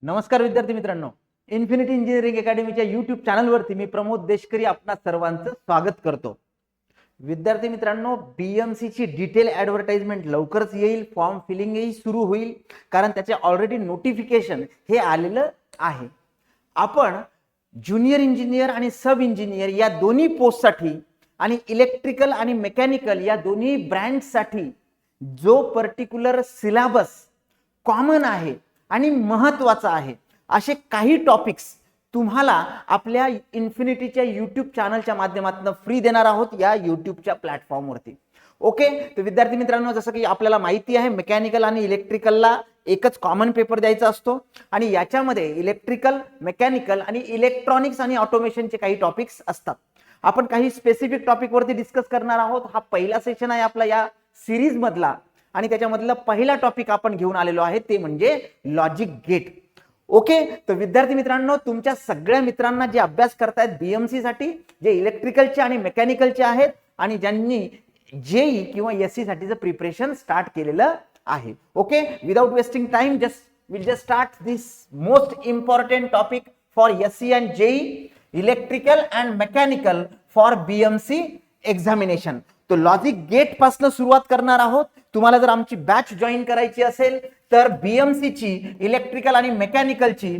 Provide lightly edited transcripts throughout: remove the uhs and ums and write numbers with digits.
नमस्कार विद्यार्थी मित्रांनो, इन्फिनिटी इंजिनिअरिंग अकॅडमीच्या यूट्यूब चॅनलवरती मी प्रमोद देशकरी आपणा सर्वांचं स्वागत करतो. विद्यार्थी मित्रांनो, बीएमसी ची डिटेल ॲडव्हर्टाइजमेंट लवकरच येईल. फॉर्म फिलिंगही सुरू होईल, कारण त्याचे ऑलरेडी नोटिफिकेशन हे आलेलं आहे. आपण ज्युनियर इंजिनियर आणि सब इंजिनियर या दोन्ही पोस्टसाठी आणि इलेक्ट्रिकल आणि मेकॅनिकल या दोन्ही ब्रँचसाठी जो पर्टिक्युलर सिलेबस कॉमन आहे आणि महत्वाचा आहे, असे काही टॉपिक्स तुम्हाला आपल्या इन्फिनिटीच्या यूट्यूब चॅनलच्या माध्यमातून फ्री देणार आहोत या यूट्यूबच्या प्लॅटफॉर्मवरती. ओके, तर विद्यार्थी मित्रांनो, जसं की आपल्याला माहिती आहे, मेकॅनिकल आणि इलेक्ट्रिकलला एकच कॉमन पेपर द्यायचा असतो आणि याच्यामध्ये इलेक्ट्रिकल, मेकॅनिकल आणि इलेक्ट्रॉनिक्स आणि ऑटोमेशनचे काही टॉपिक्स असतात. आपण काही स्पेसिफिक टॉपिक वरती डिस्कस करणार आहोत. हा पहिला सेशन आहे आपला या सिरीज मधला आणि त्याच्यामधला पहिला टॉपिक आपण घेऊन आलेलो आहे ते म्हणजे लॉजिक गेट. ओके, तर विद्यार्थी मित्रांनो, तुमच्या सगळ्या मित्रांना जे अभ्यास करतायत बीएमसी साठी, जे इलेक्ट्रिकलचे आणि मेकॅनिकलचे आहेत आणि ज्यांनी जेई किंवा एससी साठीचं प्रिपरेशन स्टार्ट केलेलं आहे. Okay, without wasting time will start this most important topic for SC and JE, electrical and mechanical for BMC examination. तो लॉजिक गेट पासून सुरुवात करणार आहोत. तुम्हाला जर आमची बॅच जॉईन करायची असेल तर बीएमसी ची इलेक्ट्रिकल आणि मेकॅनिकलची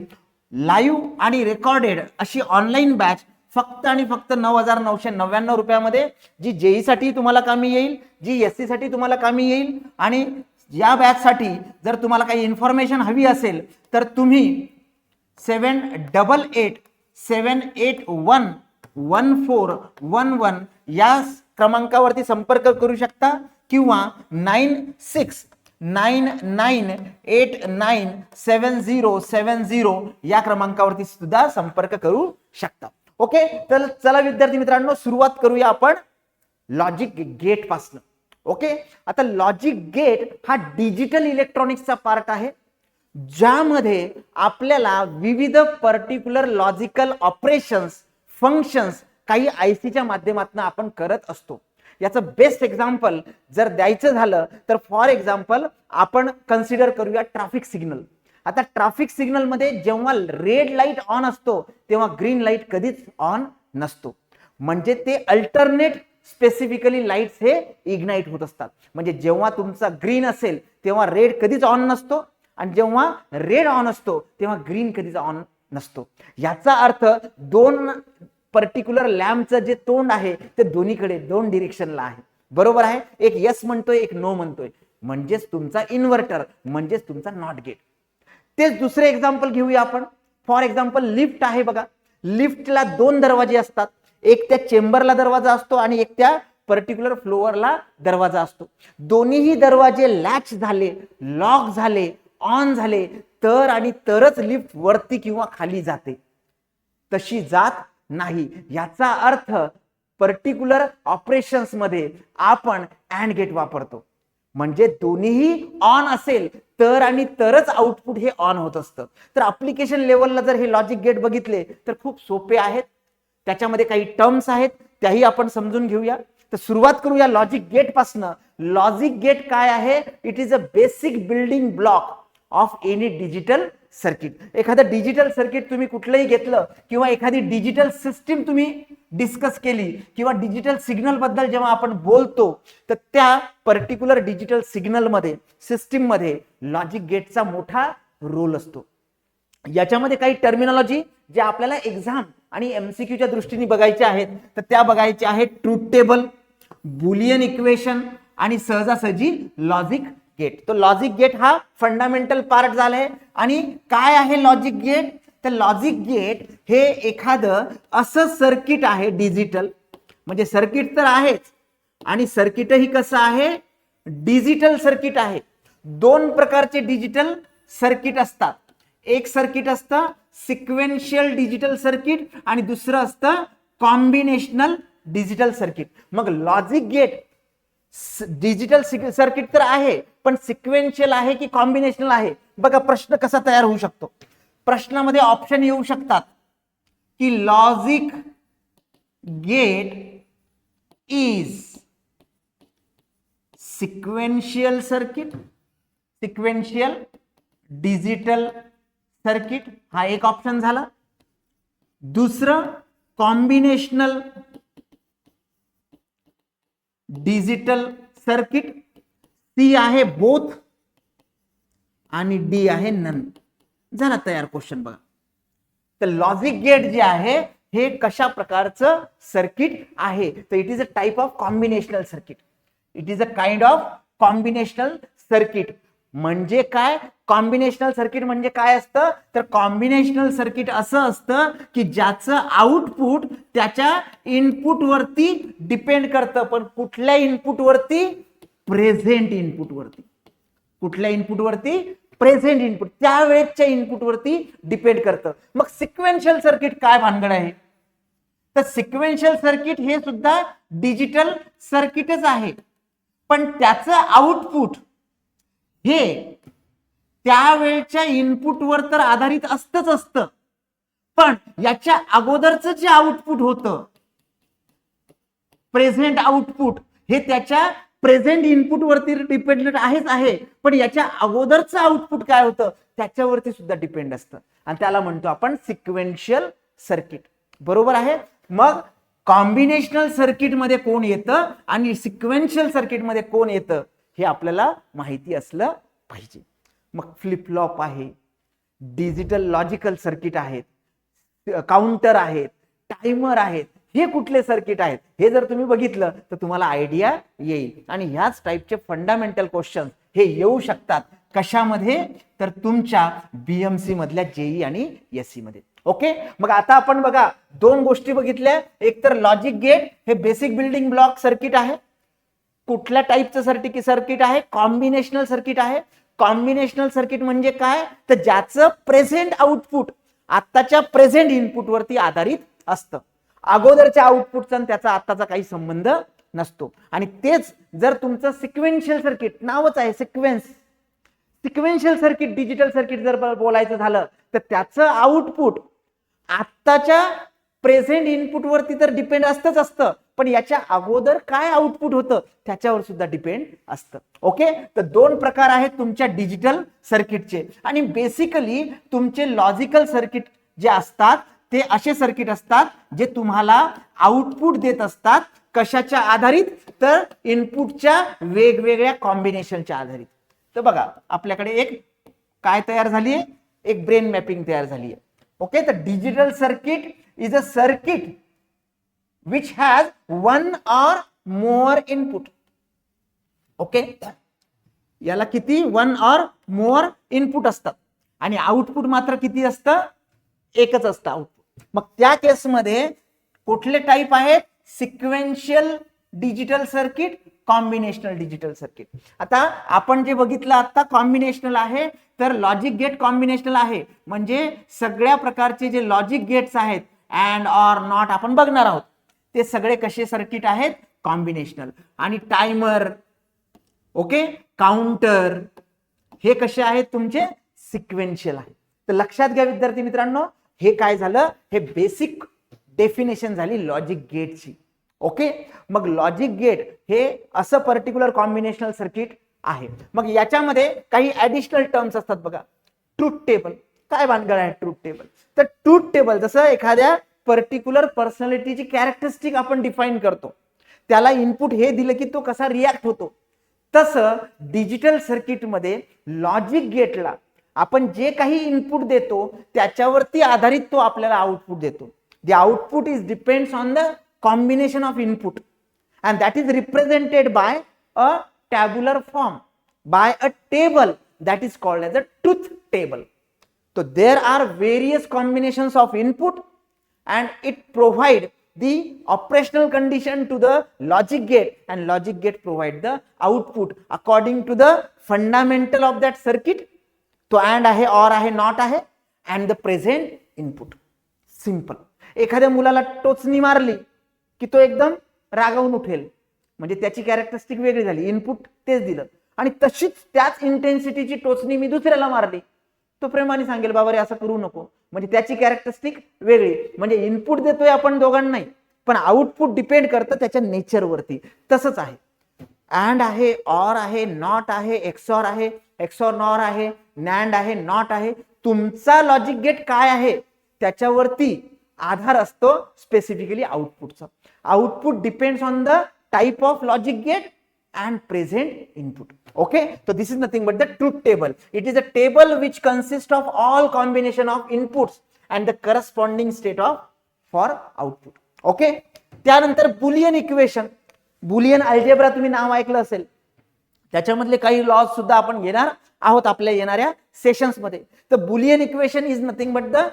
लाईव्ह आणि रेकॉर्डेड अशी ऑनलाईन बॅच फक्त आणि फक्त 9,999 रुपयामध्ये, जी जेई साठी तुम्हाला कामी येईल, जी एससी साठी तुम्हाला कामी येईल. आणि या बॅच साठी जर तुम्हाला काही इन्फॉर्मेशन हवी असेल तर तुम्ही 7887811411 या क्रमांकावरती संपर्क करू शकता किंवा 9699897070 या क्रमांकावरती सुद्धा संपर्क करू शकता. ओके, तर चला विद्यार्थी मित्रांनो, सुरुवात करूया आपण लॉजिक गेट पासून. ओके, आता लॉजिक गेट हा डिजिटल इलेक्ट्रॉनिक्सचा पार्ट आहे, ज्यामध्ये आपल्याला विविध पर्टिक्युलर लॉजिकल ऑपरेशन्स, फंक्शन्स काही आयसीच्या माध्यमातून आपण करत असतो. याचं बेस्ट एक्झाम्पल जर द्यायचं झालं तर फॉर एक्झाम्पल आपण कन्सिडर करूया ट्रॅफिक सिग्नल. आता ट्रॅफिक सिग्नल मध्ये जेव्हा रेड लाईट ऑन असतो तेव्हा ग्रीन लाईट कधीच ऑन नसतो. म्हणजे ते अल्टरनेट स्पेसिफिकली लाईट्स हे इग्नाइट होत असतात. म्हणजे जेव्हा तुमचा ग्रीन असेल तेव्हा रेड कधीच ऑन नसतो आणि जेव्हा रेड ऑन असतो तेव्हा ग्रीन कधीच ऑन नसतो. याचा अर्थ दोन पर्टिक्युलर लॅम्पचं जे तोंड आहे ते दोन्हीकडे, दोन डिरेक्शनला आहे. बरोबर आहे, एक यस म्हणतोय, एक नो म्हणतोय. म्हणजेच तुमचा इन्व्हर्टर, म्हणजेच तुमचा नॉट गेट. तेच दुसरे एक्झाम्पल घेऊया आपण. फॉर एक्झाम्पल लिफ्ट आहे बघा. लिफ्टला दोन दरवाजे असतात, एक त्या चेंबरला दरवाजा असतो आणि एक त्या पर्टिक्युलर फ्लोअरला दरवाजा असतो. दोन्हीही दरवाजे लॅच झाले, लॉक झाले, ऑन झाले तर आणि तरच लिफ्ट वरती किंवा खाली जाते, तशी जात नाही. याचा अर्थ पर्टिक्युलर ऑपरेशन्स मध्ये आपण अँड गेट वापरतो. म्हणजे दोन्हीही ऑन असेल तर आणि तरच आउटपुट हे ऑन होत असतं. तर ऍप्लिकेशन लेवलला जर हे लॉजिक गेट बघितले तर खूप सोपे आहेत. त्याच्यामध्ये काही टर्म्स आहेत, त्याही आपण समजून घेऊया. तर सुरुवात करूया लॉजिक गेट पासून. लॉजिक गेट काय आहे? It is a basic building block of any digital circuit. एखादं डिजिटल सर्किट तुम्ही कुठलंही घेतलं किंवा एखादी डिजिटल सिस्टीम तुम्ही डिस्कस केली किंवा डिजिटल सिग्नल बद्दल जेव्हा आपण बोलतो तर त्या पर्टिक्युलर डिजिटल सिग्नल मध्ये, सिस्टीम मध्ये लॉजिक गेटचा मोठा रोल असतो. याच्यामध्ये काही टर्मिनॉलॉजी जे आपल्याला एक्झाम आणि एमसीक्यूच्या दृष्टीने बघायचे आहेत तर त्या बघायच्या आहेत. ट्रूथ टेबल, बुलियन इक्वेशन आणि सहजासहजी लॉजिक गेट. तो लॉजिक गेट हा फंडामेंटल पार्ट झालाय. आणि काय आहे लॉजिक गेट? तर लॉजिक गेट हे एखादं असं सर्किट आहे डिजिटल, म्हणजे सर्किट तर आहेच आणि सर्किटही कसं आहे? डिजिटल सर्किट आहे. दोन प्रकारचे डिजिटल सर्किट असतात. एक सर्किट असतं सिक्वेन्शियल डिजिटल सर्किट आणि दुसरं असतं कॉम्बिनेशनल डिजिटल सर्किट. मग लॉजिक गेट डिजिटल सर्किट तर आहे, पण सिक्वेन्शियल आहे की कॉम्बिनेशनल आहे? बघा प्रश्न कसा तयार होऊ शकतो. प्रश्नामध्ये ऑप्शन येऊ शकतात की logic gate is sequential circuit, sequential digital circuit हा एक ऑप्शन झाला. दुसरं कॉम्बिनेशनल डिजिटल सर्किट, सी आहे बोथ आणि डी आहे नन. झाला तयार क्वेश्चन. बघा तर लॉजिक गेट जे आहे हे कशा प्रकारचं सर्किट आहे, तर it is a type of combinational circuit. It is a kind of combinational circuit. म्हणजे काय कॉम्बिनेशनल सर्किट म्हणजे काय असतं, तर कॉम्बिनेशनल सर्किट असं असतं की ज्याचं आउटपुट त्याच्या इनपुट वरती डिपेंड करतं. पण कुठल्या इनपुट वरती, प्रेझेंट इनपुट वरती. कुठल्या इनपुट वरती, प्रेझेंट इनपुट, त्यावेळेच्या इनपुट वरती डिपेंड करतं. मग सिक्वेन्शियल सर्किट काय भानगड आहे, तर सिक्वेन्शियल सर्किट हे सुद्धा डिजिटल सर्किटच आहे, पण त्याचं आउटपुट हे त्यावेळच्या इनपुटवर तर आधारित असतं, पण याच्या अगोदरचं जे आउटपुट होतं, प्रेझेंट आउटपुट, हे त्याच्या प्रेझेंट इनपुट वरती डिपेंडेंट आहे, पण याच्या अगोदरचं आउटपुट काय होतं त्याच्यावरती सुद्धा डिपेंड असतं, आणि त्याला म्हणतो आपण सिक्वेन्शियल सर्किट. बरोबर आहे. मग कॉम्बिनेशनल सर्किट मध्ये कोण येतं आणि सिक्वेन्शियल सर्किट मध्ये कोण येतं हे आपल्याला माहिती असलं पाहिजे. मग फ्लिप फ्लॉप आहे, डिजिटल लॉजिकल सर्किट आहेत, काउंटर आहेत, टायमर आहेत, हे कुठले सर्किट आहेत हे जर तुम्ही बघितलं तर तुम्हाला आयडिया येईल. आणि ह्याच टाइपचे फंडामेंटल क्वेश्चन हे येऊ शकतात. कशामध्ये, तर तुमच्या बीएमसी मधल्या जेई आणि एससी मध्ये. ओके. मग आता आपण बघा दोन गोष्टी बघितल्या. एक तर लॉजिक गेट हे बेसिक बिल्डिंग ब्लॉक सर्किट आहे. कुठल्या टाईपचं सर्किट आहे, कॉम्बिनेशनल सर्किट आहे. कॉम्बिनेशनल सर्किट म्हणजे काय, तर ज्याचं प्रेझेंट आउटपुट आत्ताच्या प्रेझेंट इनपुट वरती आधारित असतं. अगोदरच्या आउटपुटचा त्याचा आत्ताचा काही संबंध नसतो. आणि तेच जर तुमचं सिक्वेन्शियल सर्किट, नावच आहे सिक्वेन्शियल सर्किट, डिजिटल सर्किट जर बोलायचं झालं तर त्याचं आउटपुट आत्ताच्या प्रेझेंट इनपुट वरती तर डिपेंड असतं, पण याच्या अगोदर काय आउटपुट होतं त्याच्यावर सुद्धा डिपेंड असतं. ओके. तर दोन प्रकार आहेत तुमच्या डिजिटल सर्किटचे. आणि बेसिकली तुमचे लॉजिकल सर्किट जे असतात ते असे सर्किट असतात जे तुम्हाला आउटपुट देत असतात. कशाच्या आधारित, तर इनपुटच्या वेगवेगळ्या कॉम्बिनेशनच्या आधारित. तर बघा आपल्याकडे एक काय तयार झाली आहे, एक ब्रेन मॅपिंग तयार झाली आहे. ओके. तर digital circuit is a circuit which has one or more input. Okay. याला किती, वन ऑर मोर इनपुट असतात आणि आउटपुट मात्र किती असतं, एकच असतं आउटपुट. मग त्या केसमध्ये कुठले टाईप आहेत, sequential digital circuit, combinational digital circuit. आता आपण जे बघितलं आता कॉम्बिनेशनल आहे, तर लॉजिक गेट कॉम्बिनेशनल आहे. म्हणजे सगळ्या प्रकारचे जे लॉजिक गेट्स आहेत, अँड ऑर नॉट आपण बघणार आहोत, ते सगळे कसे सर्किट आहेत, कॉम्बिनेशनल. आणि टायमर, ओके, काउंटर, हे कसे आहेत तुमचे, सिक्वेन्शियल आहे. तर लक्षात घ्या विद्यार्थी मित्रांनो, हे काय झालं, हे बेसिक डेफिनेशन झाली लॉजिक गेटची. ओके. मग लॉजिक गेट हे असं पर्टिक्युलर कॉम्बिनेशनल सर्किट आहे. मग याच्यामध्ये काही ऍडिशनल टर्म्स असतात बघा. ट्रूथ टेबल, काय भानगड आहे ट्रूथ टेबल, तर ट्रूथ टेबल जसं एखाद्या पर्टिक्युलर पर्सनॅलिटीची कॅरेक्टरिस्टिक आपण डिफाइन करतो, त्याला इनपुट हे दिलं की तो कसा रिॲक्ट होतो, तसं डिजिटल सर्किटमध्ये लॉजिक गेटला आपण जे काही इनपुट देतो त्याच्यावरती आधारित तो आपल्याला आउटपुट देतो. The output is depends on the combination of input and that is represented by a tabular form, by a table that is called as a truth table. So there are various combinations of input and it provide the operational condition to the logic gate, and logic gate provide the output according to the fundamental of that circuit. तो and आहे, or आहे, not आहे, and the present input. Simple. एखाद्या मुलाला टोचणी मारली की तो एकदम रागावून उठेल, म्हणजे त्याची कॅरेक्टरिस्टिक वेगळी झाली, इनपुट तेच दिलं, आणि तशीच त्याच इंटेन्सिटीची टोचणी मी दुसऱ्याला मारली, तो प्रेमाने सांगेल बाबा रे असं करू नको, म्हणजे त्याची कॅरेक्टरिस्टिक वेगळी. म्हणजे इनपुट देतोय आपण दोघांनाही, पण आउटपुट डिपेंड करतं त्याच्या नेचरवरती. तसंच आहे, अँड आहे, ऑर आहे, नॉट आहे, एक्सॉर आहे, एक्सॉर नॉर आहे, नॅन्ड आहे, नॉट आहे, तुमचा लॉजिक गेट काय आहे त्याच्यावरती आधार असतो स्पेसिफिकली आउटपुटचा. Output depends on the type of logic gate and present input. Okay, so this is nothing but the truth table. It is a table which consists of all combination of inputs and the corresponding state of for output. Okay, त्यानंतर Boolean equation, Boolean algebra तुम्ही नाव ऐकलं असेल, त्याच्यामधले काही lodge सुद्धा आपण घेणार आहोत आपल्या येणाऱ्या सेशन्स मध्ये. तर Boolean equation is nothing but the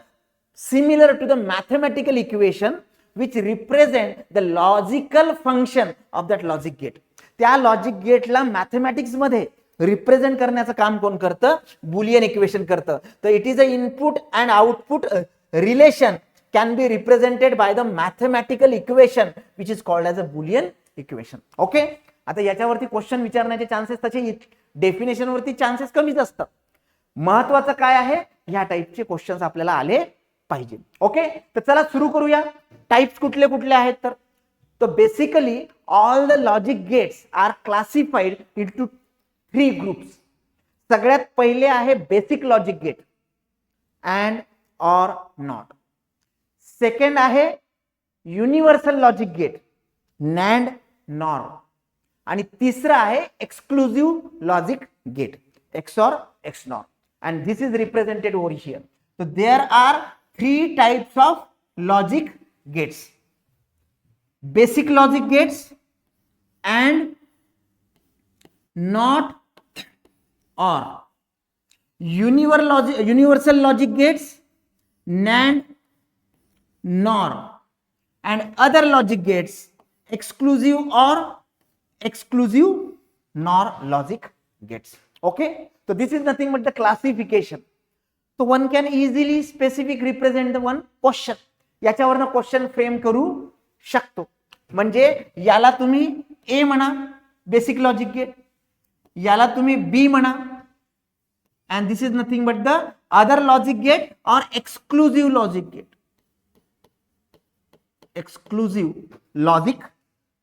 similar to the mathematical equation which represent the logical function of that logic gate. त्या लॉजिक गेटला मॅथमॅटिक्स मध्ये रिप्रेझेंट करण्याचं काम कोण करतं? बुलियन इक्वेशन करतं. तर it is a input and output relation can be represented by the mathematical equation which is called as a Boolean equation. Okay, आता याच्यावरती क्वेश्चन विचारण्याचे चान्सेस त्याचे डेफिनेशन वरती चान्सेस कमीच असतात. महत्वाचं काय आहे, ह्या टाईपचे क्वेश्चन्स आपल्याला आले पाहिजे. ओके, तर चला सुरू करूया. टाइप्स कुठले कुठले आहेत तर basically all the logic gates are classified into 3 groups. सगळ्यात पहिले आहे basic logic gate and or not. Second आहे universal logic gate NAND NOR. आणि तिसरा आहे exclusive logic gate XOR XNOR. and this is represented over here. So there are 3 types of logic gates: basic logic gates and not or, universal logic gates, NAND NOR, and other logic gates, exclusive or exclusive NOR logic gates. Okay, so this is nothing but the classification. So one can easily specific represent the one question. याच्यावरनं question frame करू शकतो. म्हणजे याला तुम्ही ए म्हणा basic logic gate, याला तुम्ही बी म्हणा, and this is nothing but the other logic gate or exclusive logic gate. Exclusive logic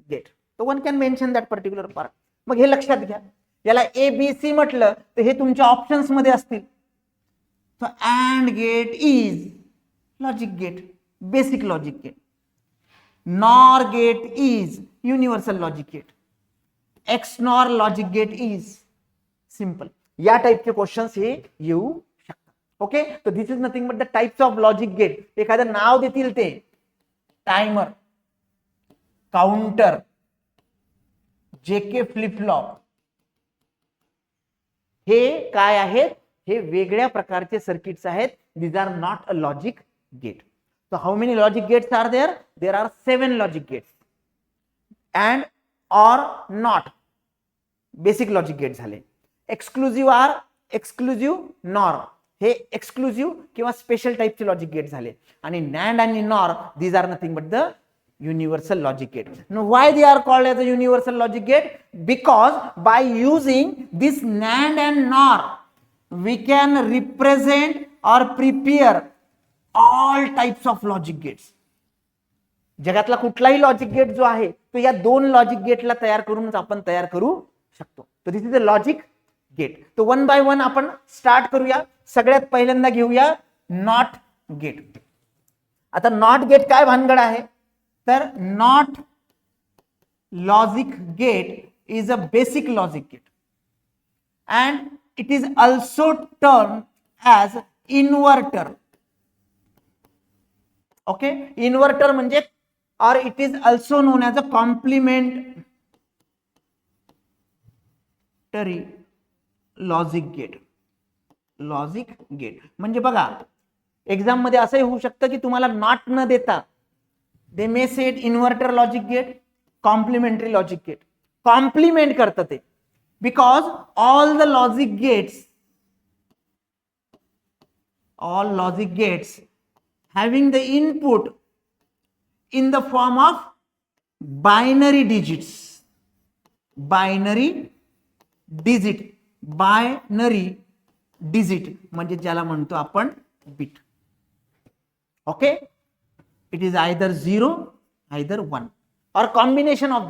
gate. So one can mention that particular part. मग हे लक्षात घ्या, याला ए बी सी म्हटलं तर हे तुमच्या ऑप्शन्स मध्ये असतील. So AND gate is logic gate, basic logic gate. NOR gate is universal logic gate. XNOR logic gate is simple. या टाइपचे क्वेश्चन्स हे येऊ शकतात. ओके, तर this is nothing but the types of logic gate. एखादं नाव देतील ते timer, counter, JK flip flop, हे काय आहेत? हे वेगळ्या प्रकारचे सर्किट्स आहेत. These are not a logic gate. So how many logic gates are there? There are 7 logic gates. And or not basic logic gates झाले. Exclusive or exclusive NOR हे exclusive किंवा special type चे logic gates झाले. आणि NAND आणि NOR these are nothing but the universal logic gate. Now why they are called as a universal logic gate? Because by using this NAND and NOR we can represent or prepare all types of logic gates. जगातला कुठलाही logic gate जो आहे तो या 2 logic गेटला तयार करूनच आपण तयार करू शकतो. तर this is a logic gate. तो वन बाय वन आपण स्टार्ट करूया. सगळ्यात पहिल्यांदा घेऊया नॉट गेट. आता नॉट गेट काय भानगड आहे तर not logic gate is a basic logic gate and it is also termed as inverter. Okay, inverter म्हणजे or it is also known as a complementary logic gate. Logic gate म्हणजे बघा exam मध्ये असंही होऊ शकतं की तुम्हाला नॉट न देता they may said inverter logic gate, complementary logic gate. Complement करतं ते because all logic gates having the input in the form of binary digits. Binary digit म्हणजे ज्याला म्हणतो आपण bit. Okay, it is either 0 either 1 or combination of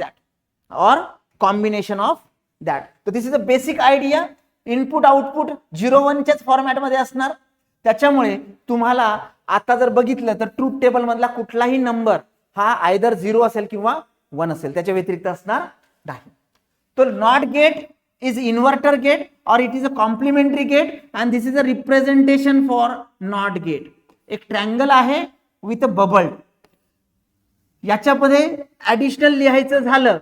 that. So this is a basic idea. Input output 0 1 च्याच format मध्ये असणार. त्याच्यामुळे तुम्हाला आता जर बघितलं तर ट्रूथ टेबल मधला कुठलाही नंबर हा आयदर 0 असेल किंवा 1 असेल, त्याच्या व्यतिरिक्त असणार नाही. तो not gate is inverter gate or it is a complementary gate and this is a representation for NOT gate. एक ट्रँगल आहे विथ अ बबल. याच्यामध्ये ऍडिशनल लिहायचं झालं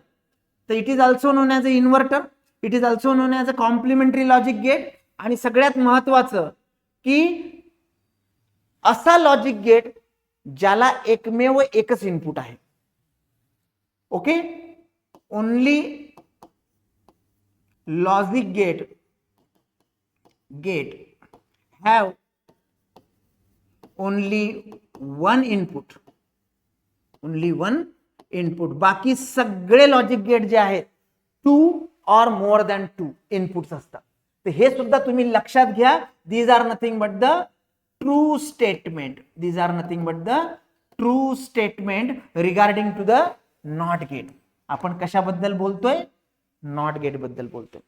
तर it is also known as a inverter, it is also known as a complementary logic gate. आणि सगळ्यात महत्वाचं की असा लॉजिक गेट ज्याला एकमेव एकच इनपुट आहे. Okay, only logic gate have only one input, बाकी सगळे लॉजिक गेट जे आहेत 2 or more than 2 इनपुट्स असतात. तर हे सुद्धा तुम्ही लक्षात घ्या. These are nothing but the true statement, these are nothing but the true statement regarding to the not gate. आपण कशाबद्दल बोलतोय? नॉट गेट बद्दल बोलतोय.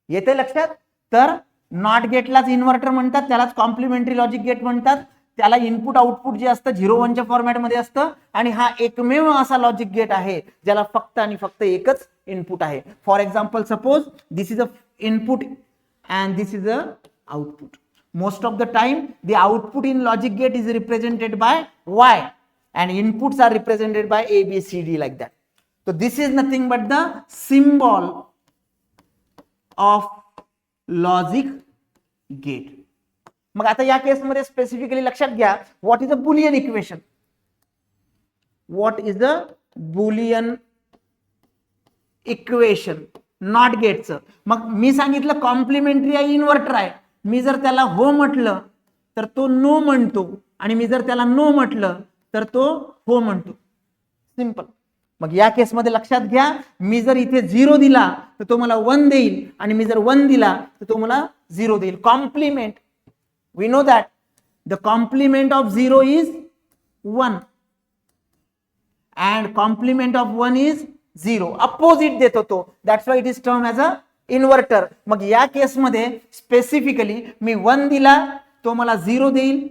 येते लक्षात? तर नॉट गेटलाच इन्व्हर्टर म्हणतात, त्यालाच कॉम्प्लिमेंटरी लॉजिक गेट म्हणतात. त्याला इनपुट आउटपुट जे असतं 0-1 च्या फॉर्मॅटमध्ये असतं आणि हा एकमेव असा लॉजिक गेट आहे ज्याला फक्त आणि फक्त एकच इनपुट आहे. For example, suppose this is a input and this is a output. Most of the time the output in logic gate is represented by Y and inputs are represented by A, B, C, D like that. So this is nothing but the symbol of logic gate. मग आता या केस मध्ये specifically लक्षात घ्या, what is a Boolean equation. What is the boolean equation not गेटचं? मग मी सांगितलं कॉम्प्लिमेंटरी आहे, इन्व्हर्टर आहे. मी जर त्याला हो म्हटलं तर तो नो म्हणतो आणि मी जर त्याला नो म्हटलं तर तो हो म्हणतो. सिंपल. मग या केसमध्ये लक्षात घ्या, मी जर इथे 0 दिला तर तो मला 1 देईल आणि मी जर 1 दिला तर तो मला 0 देईल. Complement, we know that the complement of 0 is 1 and complement of 1 is 0. Opposite देतो तो, that's why it is term as a inverter. मग या केसमध्ये स्पेसिफिकली मी 1 दिला तो मला 0 देईल,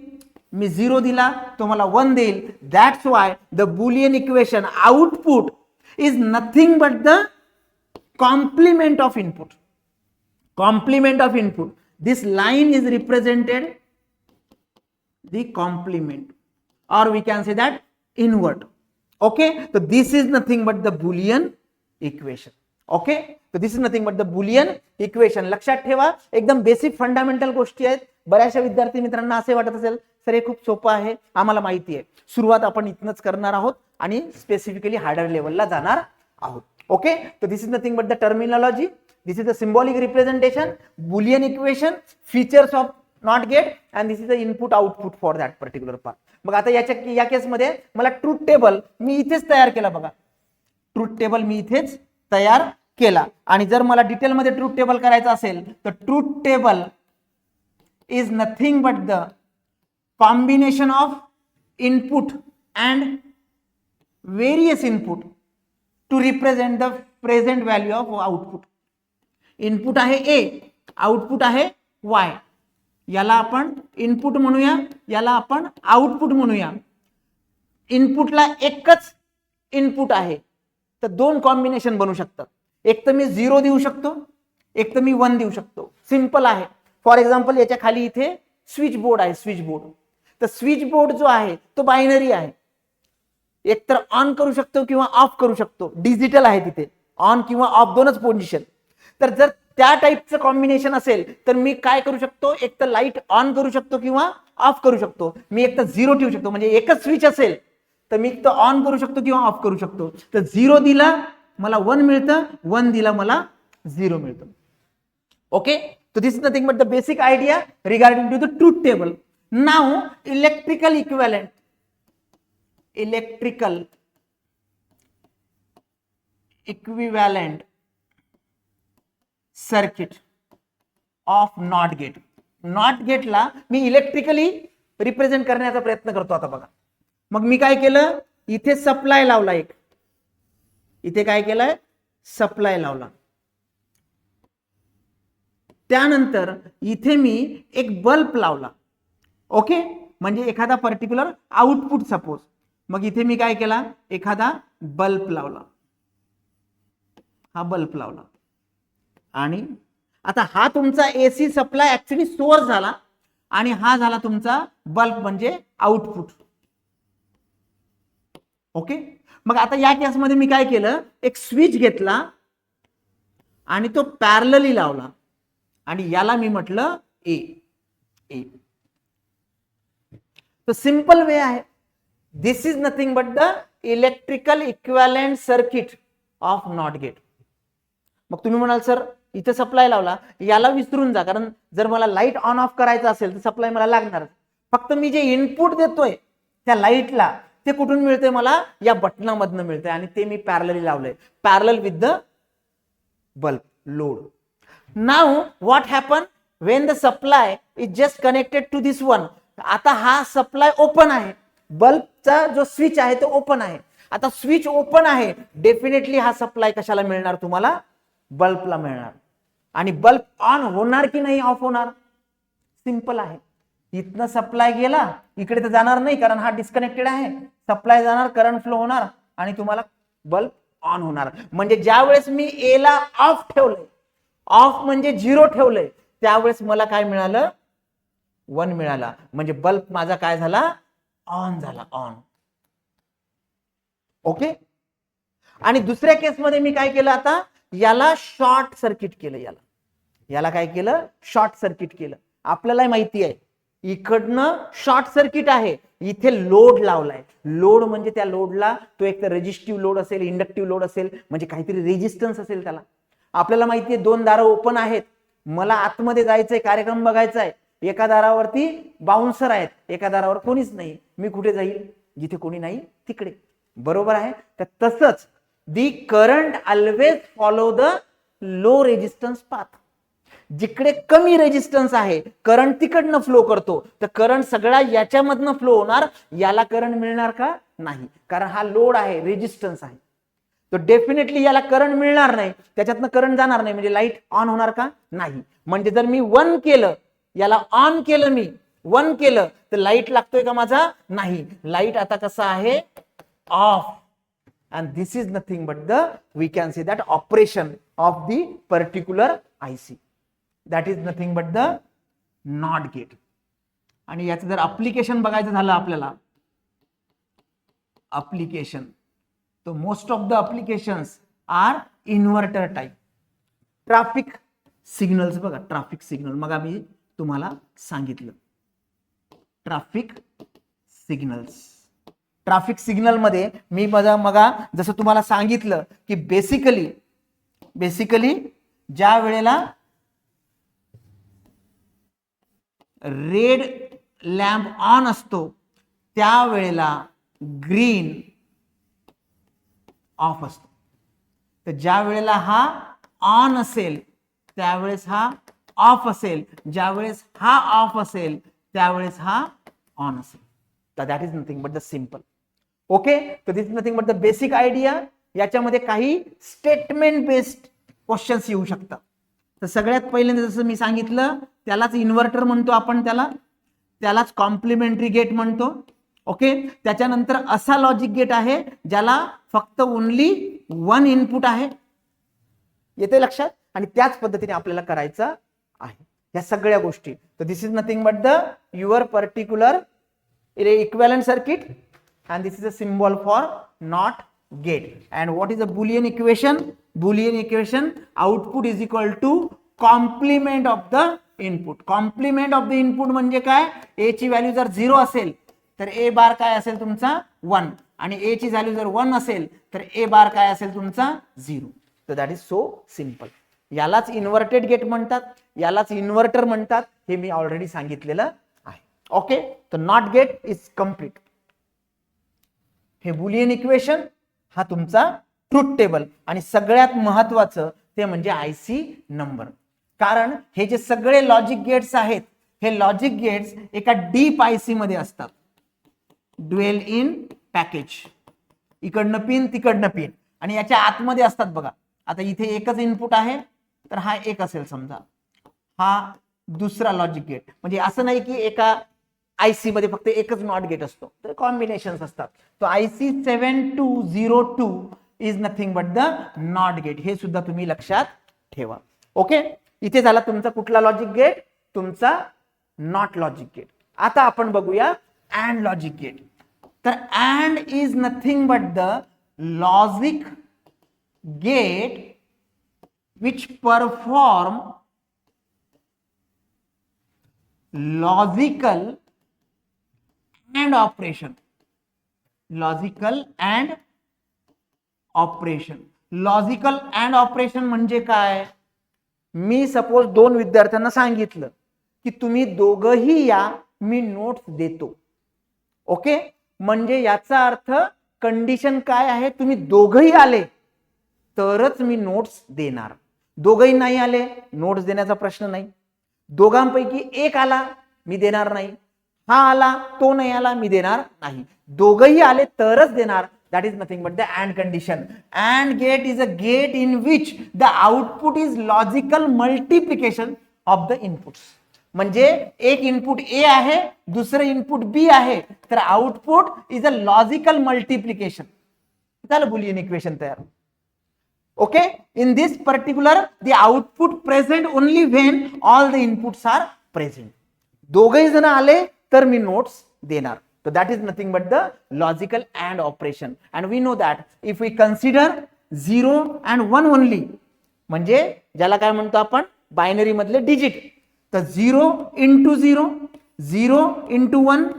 मी 0 दिला तो मला 1 देईल. That's why the boolean equation output is nothing but the complement of input. Complement of input. This line is represented the complement और we can say that invert. Okay, तो this is nothing but the boolean equation. Okay, तो this is nothing but the boolean equation. लक्षात ठेवा, एकदम basic fundamental गोष्टी आहेत. बऱ्याचशा विद्यार्थी मित्रांना असे वाटत असेल सर हे खूप सोपं आहे, आम्हाला माहिती आहे. सुरुवात आपण इथनच करणार आहोत आणि स्पेसिफिकली हार्डर लेवलला जाणार आहोत. ओके, तो this is nothing but the terminology, this is the symbolic representation, boolean equation, features of not gate and this is the input output for that particular part. मग आता या केसमध्ये मला ट्रूथ टेबल मी इथेच तयार केला. बघा, ट्रूथ टेबल मी इथेच तयार केला. आणि जर मला डिटेलमध्ये ट्रूथ टेबल करायचं असेल तर truth table is nothing but the combination of input and various input to represent the present value of output. Input आहे A, आउटपुट आहे Y. याला आपण इनपुट म्हणूया, याला आपण आउटपुट म्हणूया. इनपुटला एकच इनपुट आहे तर 2 कॉम्बिनेशन बनू शकतात. एक तर मी 0 देऊ शकतो, एक तर मी 1 देऊ शकतो. सिंपल आहे. फॉर एक्झाम्पल, याच्या खाली इथे स्विच बोर्ड आहे, स्विच बोर्ड. तर स्विच बोर्ड जो आहे तो बायनरी आहे. एक तर ऑन करू शकतो किंवा ऑफ करू शकतो. डिजिटल आहे तिथे, ऑन किंवा ऑफ दोनच पोझिशन. तर जर त्या टाईपचं कॉम्बिनेशन असेल तर मी काय करू शकतो, एक तर लाईट ऑन करू शकतो किंवा ऑफ करू शकतो. मी एक तर 0 ठेवू शकतो, म्हणजे एकच स्विच असेल तर मी एक तर ऑन करू शकतो किंवा ऑफ करू शकतो. तर 0 दिला मला 1 मिळतं, 1 दिला मला 0 मिळतं. Okay, so this is nothing but the basic idea regarding to the truth table. Now electrical equivalent circuit of NOT gate. NOT gate ला मी इलेक्ट्रिकली रिप्रेझेंट करण्याचा प्रयत्न करतो. आता बघा, मग मी काय केलं, इथे सप्लाय लावला. एक इथे काय केलंय, सप्लाय लावला. त्यानंतर इथे मी एक बल्ब लावला. ओके, म्हणजे एखादा पर्टिक्युलर आउटपुट सपोज, मग इथे मी काय केला, एखादा बल्ब लावला, हा बल्ब लावला, आणि आता हा तुमचा एसी सप्लाय ऍक्च्युली सोर्स झाला आणि हा झाला तुमचा बल्ब म्हणजे आउटपुट. ओके, मग आता या केसमध्ये मी काय केलं, एक स्विच घेतला आणि तो पॅरलली लावला आणि याला मी म्हटलं ए. ए तो सिंपल वे आहे. This is nothing but the electrical equivalent circuit of not gate. मग तुम्ही म्हणाल सर इथे सप्लाय लावला, याला विसरून जा, कारण जर मला लाईट ऑन ऑफ करायचं असेल तर सप्लाय मला लागणार. फक्त मी जे इनपुट देतोय त्या लाईटला ते कुठून मिळते, मला या बटनामधनं मिळते आणि ते मी पॅरलली लावलंय, parallel with the bulb load. Now what happen when the supply is just connected to this one. आता हा सप्लाय ओपन आहे, बल्बचा जो स्विच आहे तो ओपन आहे. आता स्विच ओपन आहे, डेफिनेटली हा सप्लाय कशाला मिळणार तुम्हाला, बल्बला मिळणार. आणि बल्ब ऑन होणार की नाही, ऑफ होणार, सिंपल आहे. इथनं सप्लाय गेला, इकडे तर जाणार नाही कारण हा डिस्कनेक्टेड आहे. सप्लाय जाणार, करंट फ्लो होणार आणि तुम्हाला बल्ब ऑन होणार. म्हणजे ज्या वेळेस मी ए ला ऑफ ठेवलंय, ऑफ म्हणजे 0 ठेवलंय, त्यावेळेस मला काय मिळालं, 1 मिळाला. म्हणजे बल्ब माझा काय झाला, ऑन झाला, ऑन. ओके, आणि दुसऱ्या केसमध्ये मी काय केलं, आता याला शॉर्ट सर्किट केलं, याला काय केलं, शॉर्ट सर्किट केलं. आपल्याला माहिती आहे इकडनं शॉर्ट सर्किट आहे, इथे लोड लावलाय. लोड म्हणजे त्या लोडला तो एक तर रेजिस्टिव्ह लोड असेल, इंडक्टिव्ह लोड असेल, म्हणजे काहीतरी रेजिस्टन्स असेल त्याला. आपल्याला माहिती आहे 2 दारं ओपन आहेत, मला आतमध्ये जायचंय, कार्यक्रम बघायचा आहे. एका दारावरती बाउन्सर आहेत, एका दारावर कोणीच नाही, मी कुठे जाईल, जिथे कोणी नाही तिकडे. बरोबर आहे. तर तसंच दी current always follow the low resistance path. जिकडे कमी रेजिस्टन्स आहे करंट तिकडनं फ्लो करतो, तर करंट सगळा याच्यामधनं फ्लो होणार, याला करंट मिळणार का, नाही, कारण हा लोड आहे, रेजिस्टन्स आहे. तो डेफिनेटली याला करंट मिळणार नाही, त्याच्यातनं करंट जाणार नाही, म्हणजे लाईट ऑन होणार का, नाही. म्हणजे जर मी 1 केलं, याला ऑन केलं, मी 1 केलं, तर लाईट लागतोय का माझा, नाही. लाईट आता कसा आहे, of. And this is nothing but the, we can say that operation of the particular IC. That is nothing but the NOT gate. आणि याचं जर अप्लिकेशन बघायचं झालं आपल्याला, अप्लिकेशन, तो most of the applications are inverter type. Traffic signals बघा, traffic signal मग आम्ही तुम्हाला सांगितलं, ट्रॅफिक सिग्नल्स. ट्रॅफिक सिग्नल मध्ये मी मग जसं तुम्हाला सांगितलं की बेसिकली ज्या वेळेला रेड लॅम्प ऑन असतो त्यावेळेला ग्रीन ऑफ असतो. तर ज्या वेळेला हा ऑन असेल त्यावेळेस हा ऑफ असेल, ज्या वेळेस हा ऑफ असेल त्यावेळेस हा ऑन असेल. तर that is nothing but the simple. Okay, तर this is nothing but the basic idea. याच्यामध्ये काही स्टेटमेंट बेस्ड क्वेश्चन्स येऊ शकतात. तर सगळ्यात पहिल्यांदा जसं मी सांगितलं त्यालाच इन्व्हर्टर म्हणतो आपण, त्यालाच कॉम्प्लिमेंटरी गेट म्हणतो. ओके, त्याच्यानंतर असा लॉजिक गेट आहे ज्याला फक्त ओनली 1 इनपुट आहे, येते लक्षात, आणि त्याच पद्धतीने आपल्याला करायचं आहे या सगळ्या गोष्टी. तर this is nothing but the your particular equivalent circuit. And this is a symbol for NOT gate. And what is a Boolean equation? Boolean equation, output is equal to complement of the input. Complement of the input म्हणजे काय, a ची value जर 0 असेल तर a बार काय असेल तुमचा 1, आणि a ची व्हॅल्यू जर 1 असेल तर a बार काय असेल तुमचा 0. तर दॅट इज सो सिंपल. यालाच इन्व्हर्टेड गेट म्हणतात, यालाच इन्व्हर्टर म्हणतात, हे मी ऑलरेडी सांगितलेलं आहे. ओके, तर नॉट गेट इज कम्प्लीट. हे बुलियन इक्वेशन, हा तुमचा ट्रूथ टेबल, आणि सगळ्यात महत्वाचं ते म्हणजे आयसी नंबर. कारण हे जे सगळे लॉजिक गेट्स आहेत हे लॉजिक गेट्स एका डीप आयसी मध्ये असतात, ड्युएल इन पॅकेज. इकडनं पिन तिकडनं पिन, आणि याच्या आतमध्ये असतात बघा. आता इथे एकच इनपुट आहे तर हा एक असेल समजा, हा दुसरा लॉजिक गेट. म्हणजे असं नाही की एका आयसी मध्ये फक्त एकच नॉट गेट असतो, तर कॉम्बिनेशन असतात. तो IC 7202 is nothing but the not gate. हे सुद्धा तुम्ही लक्षात ठेवा. ओके, इथे झाला तुमचा कुठला लॉजिक गेट? तुमचा नॉट लॉजिक गेट. आता आपण बघूया अँड लॉजिक गेट. तर and is nothing but the logic gate which perform logical and operation. Logical and operation. Logical and operation म्हणजे काय? मी सपोज दोन विद्यार्थ्यांना सांगितलं की तुम्ही दोघंही या, मी नोट्स देतो. ओके, म्हणजे याचा अर्थ कंडिशन काय आहे? तुम्ही दोघंही आले तरच मी नोट्स देणार. दोघंही नाही आले, नोट्स देण्याचा प्रश्न नाही. दोघांपैकी एक आला, मी देणार नाही. हा आला, तो नाही आला, मी देणार नाही. दोघंही आले तरच देणार. That is nothing but the and condition. And gate is a gate in which the output is logical multiplication of the inputs. म्हणजे एक इनपुट ए आहे, दुसरं इनपुट बी आहे, तर output is a logical multiplication. झालं बुलियन इक्वेशन तयार. Okay, in this particular the output present only when all the inputs are present. दोघही जण आले तर मी नोट्स देणार. So that is nothing but the logical and operation. And we know that if we consider 0 and 1 only, म्हणजे ज्याला काय म्हणतो आपण बायनरी मधले डिजिट, तर 0 into 0, 0 into 1,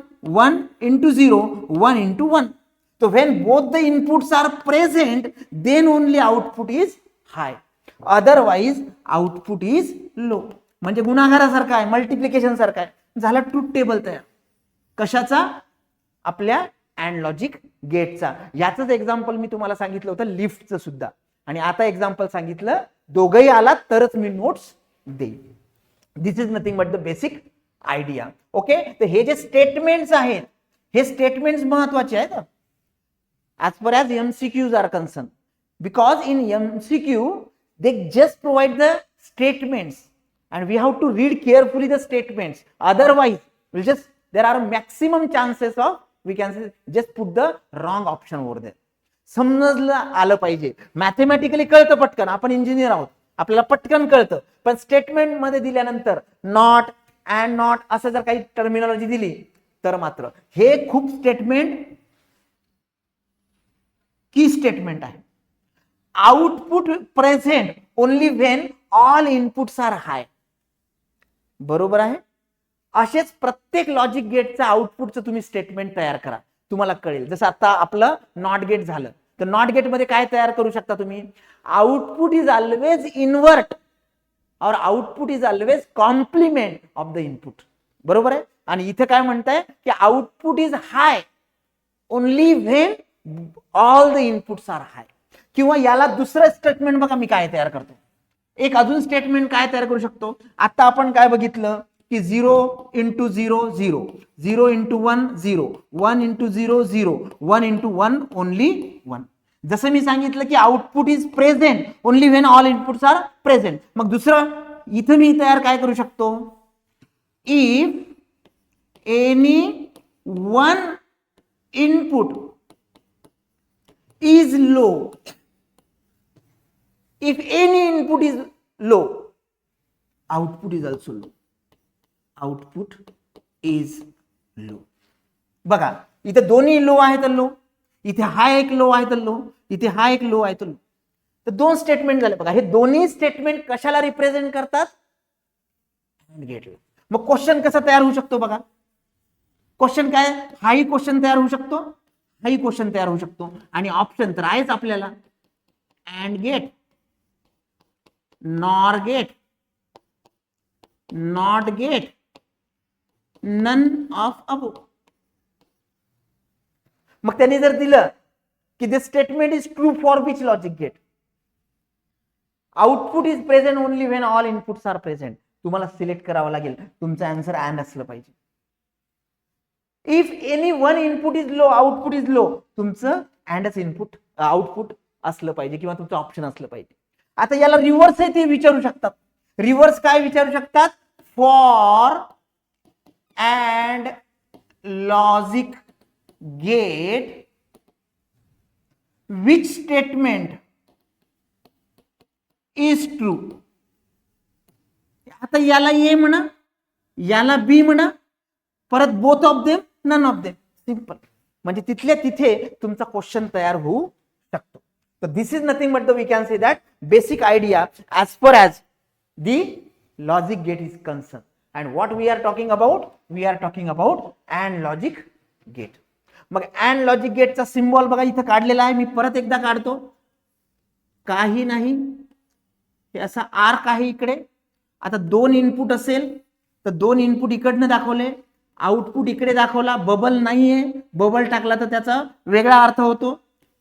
1 into 0, 1 into 1. So when both the inputs are present, then only output is high. Otherwise output is low. म्हणजे गुणाकारासारखा आहे, multiplication सारखा आहे. झाला ट्रूथ टेबल तयार. कशाचा? आपल्या अँड लॉजिक गेटचा. याचंच एक्झाम्पल मी तुम्हाला सांगितलं होतं लिफ्टचं सुद्धा, आणि आता एक्झाम्पल सांगितलं दोघंही आलात तरच मी नोट्स देईन. This is nothing but the basic idea. Okay, तर हे जे स्टेटमेंट्स आहेत, हे स्टेटमेंट्स महत्वाचे आहेत as far as MCQs are concerned, because in MCQ they just provide the statements and we have to read carefully the statements. Otherwise we'll just, there are maximum chances of, we can say, just put the wrong option over there. समजलं आलं पाहिजे. Mathematically कळतं पटकन, आपण engineer आहोत, आपल्याला पटकन कळतं. पण स्टेटमेंट मध्ये दिल्यानंतर नॉट अँड नॉट असं जर काही टर्मिनॉलॉजी दिली तर मात्र हे खूप स्टेटमेंट की स्टेटमेंट आहे. Output present only when all inputs are high. बरोबर आहे. असेच प्रत्येक लॉजिक गेटचं आउटपुटचं तुम्ही स्टेटमेंट तयार करा, तुम्हाला कळेल. जसं आता आपलं नॉट गेट झालं, तर नॉट गेट मध्ये काय तयार करू शकता तुम्ही? आउटपुट इज ऑलवेज इन्व्हर्ट और output is always complement of the input. बरोबर आहे. आणि इथे काय म्हणताय की output is high only when all the inputs are high. किंवा याला दुसरं स्टेटमेंट बघा मी काय तयार करतो. एक अजून स्टेटमेंट काय तयार करू शकतो? आता आपण काय बघितलं की 0 into 0 0, 0 into 1 0, 1 into 0 0, 1 into 1 only 1. जसं मी सांगितलं की output is present only when all inputs are present. मग दुसरं इथं मी तयार काय करू शकतो? If any one input is low, if any input is low, output is also low. Output is low. बघा इथे दोन्ही लो आहे तर लो, इथे हा एक लो आहे तर लो, इथे हा एक लो आहे तर लो. तर दोन स्टेटमेंट झाले. बघा हे दोन्ही स्टेटमेंट कशाला रिप्रेझेंट करतात? गेटला. मग क्वेश्चन कसा तयार होऊ शकतो? बघा क्वेश्चन काय, हाही क्वेश्चन तयार होऊ शकतो, हाही क्वेश्चन तयार होऊ शकतो. आणि ऑप्शन तर आहेच आपल्याला, and gate, nor gate, not gate, none of above. मग त्यांनी जर दिलं की this statement is true for which logic gate, output is present only when all inputs are present, तुम्हाला सिलेक्ट करावं लागेल. तुमचं आन्सर अँड असलं पाहिजे. If any one input is low, output is low, तुमचं अँडच इनपुट आउटपुट असलं पाहिजे किंवा तुमचं ऑप्शन असलं पाहिजे. आता याला रिव्हर्स आहे ते विचारू शकतात. रिव्हर्स काय विचारू शकतात? For and logic gate which statement is true. आता याला ए म्हणा, याला बी म्हणा, परत both of them, none of them. Simple. म्हणजे तिथल्या तिथे तुमचा क्वेश्चन तयार होऊ शकतो. तर this is nothing but we can say that basic idea as per as the logic gate is concern. And what we are talking about, we are talking about and logic gate. मग and logic गेटचा symbol बघा इथं काढलेला आहे. मी परत एकदा काढतो. काही नाही, हे असा आर्क आहे इकडे. आता दोन इनपुट असेल तर दोन इनपुट इकडनं दाखवले, आउटपुट इकडे दाखवला. बबल नाहीये, बबल टाकला तर त्याचा वेगळा अर्थ होतो.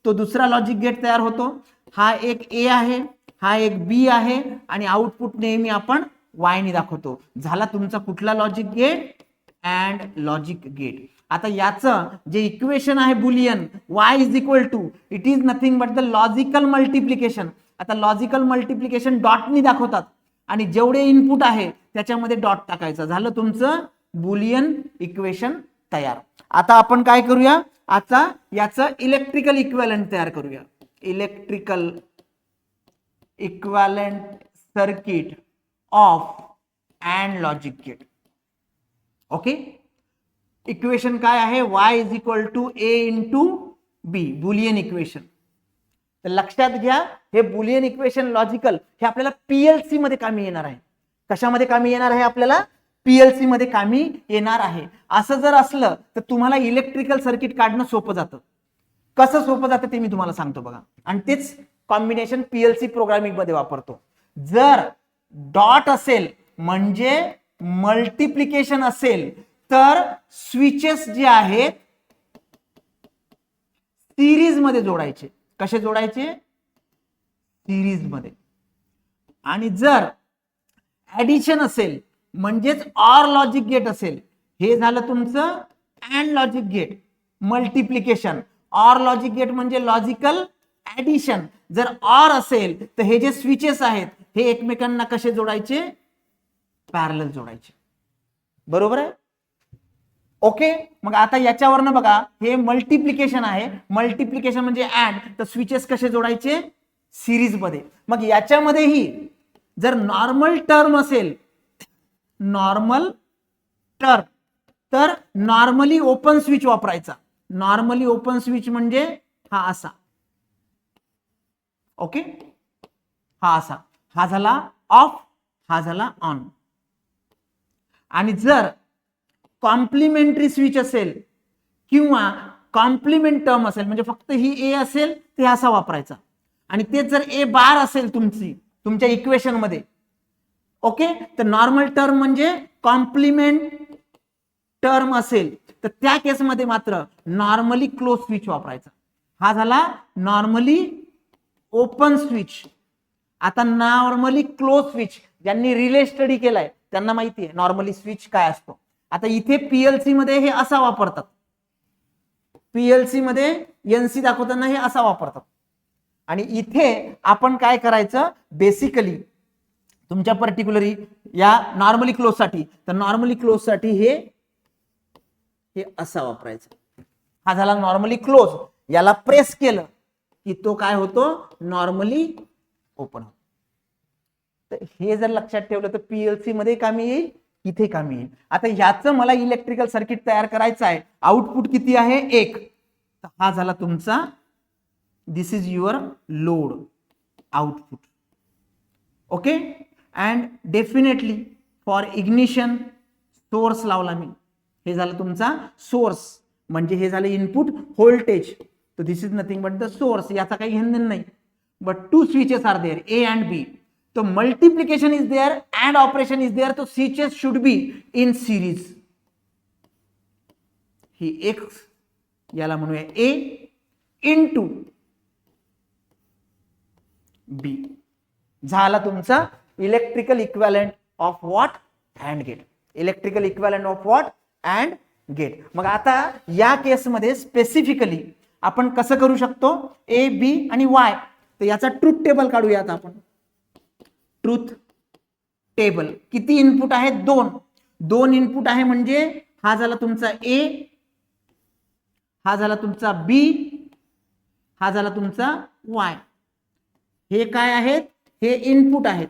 तो दुसरा लॉजिक गेट तयार होतो. हा एक ए आहे, हा एक बी आहे आणि आउटपुट नेहमी आपण वाय ने दाखवतो. झाला तुमचा कुठला logic gate, and logic gate. आता याचं जे इक्वेशन आहे Boolean y is equal to, it is nothing but the logical multiplication. आता लॉजिकल मल्टिप्लिकेशन डॉटनी दाखवतात आणि जेवढे इनपुट आहे त्याच्यामध्ये डॉट टाकायचं. झालं तुमचं बुलियन इक्वेशन तयार. आता आपण काय करूया, आता याचं इलेक्ट्रिकल इक्विव्हॅलंट तयार करूया. Electrical equivalent circuit of and logic gate. Okay. Equation काय आहे, y is equal to A into B, Boolean equation. तर लक्षात घ्या, हे बुलियन इक्वेशन लॉजिकल हे आपल्याला पीएलसी मध्ये कामी येणार आहे. कशामध्ये कामी येणार आहे, आपल्याला पीएलसी मध्ये कामी येणार आहे. असं जर असलं तर तुम्हाला इलेक्ट्रिकल सर्किट काढणं सोपं जातं. कसं सोपं जातं ते मी तुम्हाला सांगतो बघा. आणि तेच कॉम्बिनेशन पीएलसी प्रोग्रामिंग मध्ये वापरतो. जर डॉट असेल म्हणजे मल्टिप्लिकेशन असेल तर स्विचेस जे आहेत सिरीज मध्ये जोडायचे. कसे जोडायचे, सिरीज मध्ये. आणि जर ऍडिशन असेल म्हणजेच ऑर लॉजिक गेट असेल, हे झालं तुमचं and logic gate. Multiplication, or logic gate म्हणजे लॉजिकल ऍडिशन. जर ऑर असेल तर हे जे स्विचेस आहेत हे एकमेकांना कसे जोडायचे, पॅरलल जोडायचे. बरोबर आहे. ओके. मग आता याच्यावरनं बघा, हे मल्टिप्लिकेशन आहे. मल्टिप्लिकेशन म्हणजे ऍड, तर स्विचेस कसे जोडायचे, सिरीज मध्ये. मग याच्यामध्येही जर नॉर्मल टर्म असेल, नॉर्मल टर्म, तर नॉर्मली ओपन स्विच वापरायचा. नॉर्मली ओपन स्विच म्हणजे हा असा. ओके. हा असा, हा झाला ऑफ, हा झाला ऑन. आणि जर कॉम्प्लिमेंटरी स्विच असेल किंवा कॉम्प्लिमेंट टर्म असेल म्हणजे फक्त ही ए असेल ते असा वापरायचा. आणि तेच जर ए बार असेल तुमच्या इक्वेशन मध्ये, ओके, तर नॉर्मल टर्म म्हणजे कॉम्प्लिमेंट टर्म असेल तर त्या केसमध्ये मात्र नॉर्मली क्लोज स्विच वापरायचा. हा झाला नॉर्मली ओपन स्विच. आता नॉर्मली क्लोज स्विच ज्यांनी रिले स्टडी केलाय त्यांना माहिती आहे नॉर्मली स्विच काय असतो. आता इथे पीएलसी मध्ये हे असा वापरतात, पीएलसी मध्ये एनसी दाखवताना हे असा वापरतात. आणि इथे आपण काय करायचं, बेसिकली तुमच्या पर्टिक्युलरी या नॉर्मली क्लोज साठी, तर नॉर्मली क्लोज साठी हे असा वापरायचा. हा झाला नॉर्मली क्लोज. याला प्रेस केलं की तो काय होतो, नॉर्मली ओपन होतो. तर हे जर लक्षात ठेवलं तर पीएलसी मध्ये कामी येईल, इथे कामी येईल. आता ह्याचं मला इलेक्ट्रिकल सर्किट तयार करायचं आहे. आउटपुट किती आहे, 1. तर हा झाला तुमचा, this is your load output. Okay. And definitely for ignition source लावला मी, हे झालं तुमचा सोर्स, म्हणजे हे झालं इनपुट व्होल्टेज. तर this is nothing but the source. याचा काही घेणं नाही. But 2 switches are there, A and B. तो multiplication is there and operation is there. तो switches should be in series. ही एक, याला म्हणूया ए इंटू बी. झाला तुमचा electrical equivalent of what, and gate. Electrical equivalent of what, and gate. मग आता या केसमध्ये स्पेसिफिकली आपण कसं करू शकतो, ए बी आणि वाय. तर याचा ट्रूथ टेबल काढूया आता आपण. Truth table. किती इनपुट आहेत, 2 इनपुट आहे म्हणजे हा झाला तुमचा ए हा झाला तुमचा बी, हा झाला तुमचा वाय. हे काय आहेत? हे इनपुट आहेत.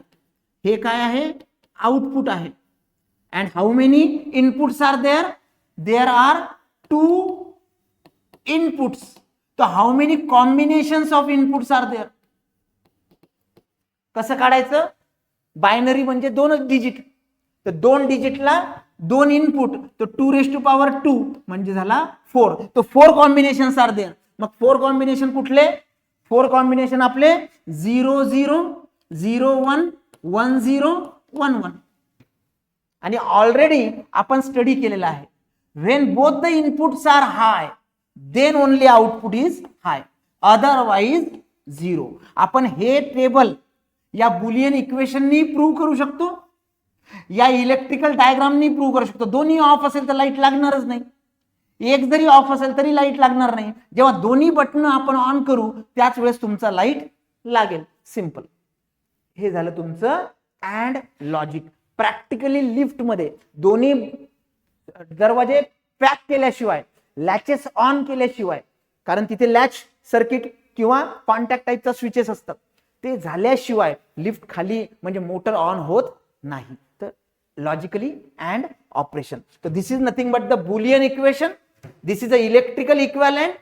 हे काय आहे? आउटपुट आहे. And how many inputs are there? There are 2 inputs. तर how many combinations of inputs are there? कसं काढायचं? बायनरी म्हणजे 2च डिजिट. तर 2 डिजिटला 2 इनपुट, तर 2⁻², म्हणजे झाला 4. तर 4 कॉम्बिनेशन्स आर देअर. मग 4 कॉम्बिनेशन कुठले? 4 कॉम्बिनेशन आपले 0 0 0 1 1 0 1 1. आणि ऑलरेडी आपण स्टडी केलेला आहे. When both the inputs are high then only output is high, otherwise 0. आपण हे टेबल या बुलियन इक्वेशननी प्रूव्ह करू शकतो, या इलेक्ट्रिकल डायग्रामनी प्रूव्ह करू शकतो. दोन्ही ऑफ असेल तर लाईट लागणारच नाही. एक जरी ऑफ असेल तरी लाईट लागणार नाही. जेव्हा दोन्ही बटन आपण ऑन करू त्याच वेळेस तुमचा लाईट लागेल. सिंपल. हे झालं तुमचं अँड लॉजिक. प्रॅक्टिकली लिफ्ट मध्ये दोन्ही दरवाजे पॅक केल्याशिवाय, लॅचेस ऑन केल्याशिवाय, कारण तिथे लॅच सर्किट किंवा कॉन्टॅक्ट टाईपचा स्विचेस असतात, ते झाल्याशिवाय लिफ्ट खाली म्हणजे मोटर ऑन होत नाही. तर लॉजिकली अँड ऑपरेशन. तर this is nothing but the boolean equation. This is a electrical equivalent,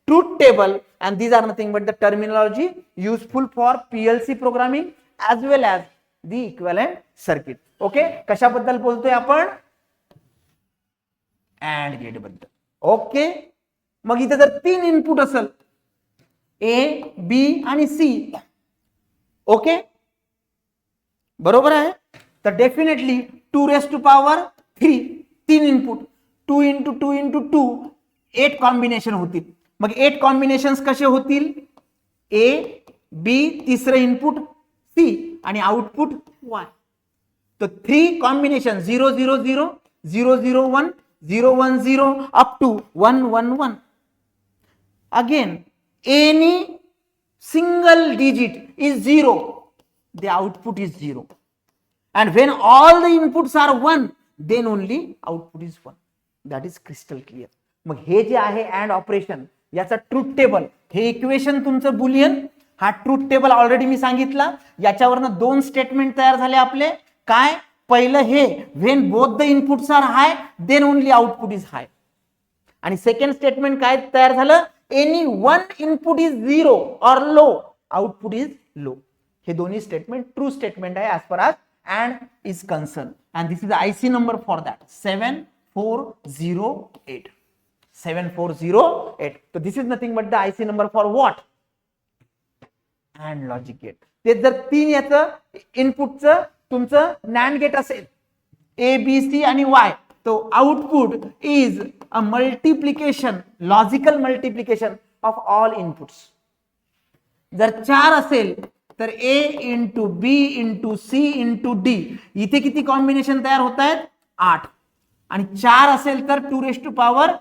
truth table, and these are nothing but the terminology useful for PLC programming as well as the equivalent circuit. Okay, कशाबद्दल बोलतोय आपण? And gate बद्दल. Okay, मग इथे जर 3 input असेल ए, बी आणि C, okay बरोबर आहे, तर डेफिनेटली 2⁻³ 3 इनपुट, 2 × 2 × 2 8 कॉम्बिनेशन होतील. मग 8 कॉम्बिनेशन्स कसे होतील? ए, बी, तिसरं इनपुट सी आणि आउटपुट वाय. तर 3 combination 0 0 0 0 0 1 0 1 0 up to 1 1 1. Again any single digit is 0, the output is 0, and when all the inputs are 1 then only output is 1. That is crystal clear. मग हे जे आहे and operation, याचा truth table, हे equation तुमचं Boolean, हा truth table already मी सांगितला. याच्यावरनं 2 statement तयार झाले आपले. काय? पहिलं हे when both the inputs are high then only output is high. आणि सेकंड स्टेटमेंट काय तयार झालं? एनी 1 इनपुट इज 0 और लो, आउटपुट इज लो. हे दोन्ही स्टेटमेंट ट्रू स्टेटमेंट आहे as far as and is concerned, and this is the IC number for that 7408. 7408. So this is nothing but the IC number for what? And logic gate. ते जर 3 याचं इनपुटचं तुमचं NAND gate असेल ए, बी, C आणि Y, तो output is a multiplication, logical multiplication of all inputs. जर 4 असेल तर ए इंटू बी इंटू सी इंटू डी, इथे किती कॉम्बिनेशन तयार होत आहेत? 8. आणि 4 असेल तर 2⁻⁴.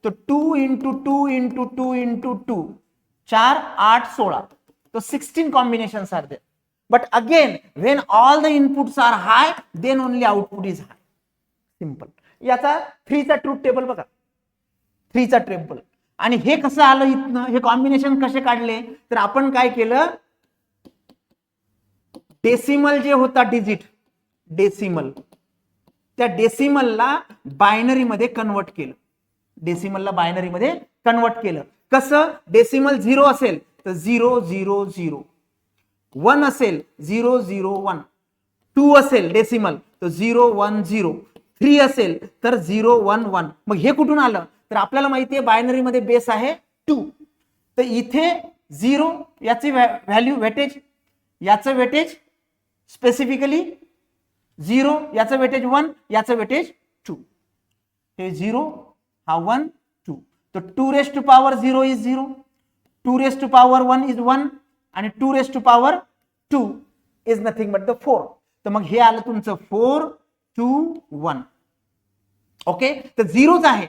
तो 2 इंटू 2 इंटू 2 इंटू 2, 4 8 16. तो 16 combinations are there. But again, when all the inputs are high, then only output is high. Simple. याचा 3 चा ट्रूथ टेबल बघा, 3 चा टेबल. आणि हे कसं आलं इथनं? हे कॉम्बिनेशन कसे काढले? तर आपण काय केलं, डेसिमल जे होता डिजिट, डेसिमल, त्या डेसिमलला बायनरी मध्ये कन्वर्ट केलं. डेसिमलला बायनरी मध्ये कन्वर्ट केलं. कसं? डेसिमल 0 असेल तर 0 0 0, 1 असेल 0 0 1, 2 असेल डेसिमल तर 0 1 0, 3 असेल तर 0 1 1. मग हे कुठून आलं? तर आपल्याला माहिती आहे बायनरी मध्ये बेस आहे 2. तर इथे 0 याची व्हॅल्यू वेटेज, याचं वेटेज स्पेसिफिकली 0, याचं वेटेज 1, याचं वेटेज 2. हे 0, हा 1 2. तर 2⁻0 इज 0, 2⁻1 इज 1 आणि 2⁻2 इज नथिंग बट द 4. तर मग हे आलं तुमचं 4 2 1. ओके, तर 0च आहे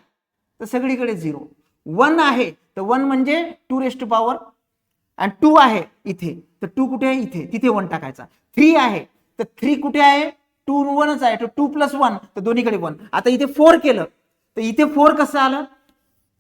तर सगळीकडे 0, 1 आहे तर 1 म्हणजे 2⁻, आणि 2 आहे इथे तर 2 कुठे आहे? इथे, तिथे 1 टाकायचा. 3 आहे तर 3 कुठे आहे? 2 1च आहे, तर 2 + 1 तर दोन्हीकडे 1. आता इथे 4 केलं तर इथे 4 कसं आलं?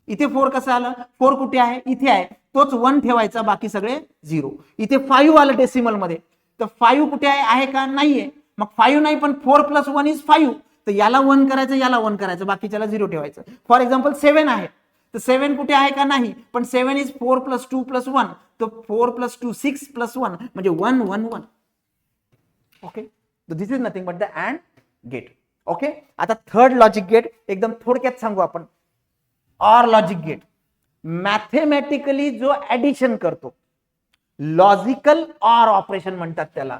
इथे 4 कसं आलं, 4 कुठे आहे, इथे आहे, तोच 1 ठेवायचा, बाकी सगळे 0. इथे 5 आलं डेसिमल मध्ये, तर 5 कुठे आहे का, नाहीये. मग 5 नाही, पण 4 + 1 = 5, तर याला 1 करायचं, याला 1 करायचं, बाकीच्याला 0 ठेवायचं. फॉर एक्झाम्पल 7 आहे, तर 7 कुठे आहे का, नाही, पण 7 इज 4 + 2 + 1, तर 4 + 2 6 + 1 म्हणजे 1 1 1. ओके, तर this is nothing but the and gate. Okay, आता थर्ड लॉजिक गेट एकदम थोडक्यात सांगू आपण. ऑर लॉजिक गेट मॅथेमॅटिकली जो ऍडिशन करतो, लॉजिकल ऑर ऑपरेशन म्हणतात त्याला.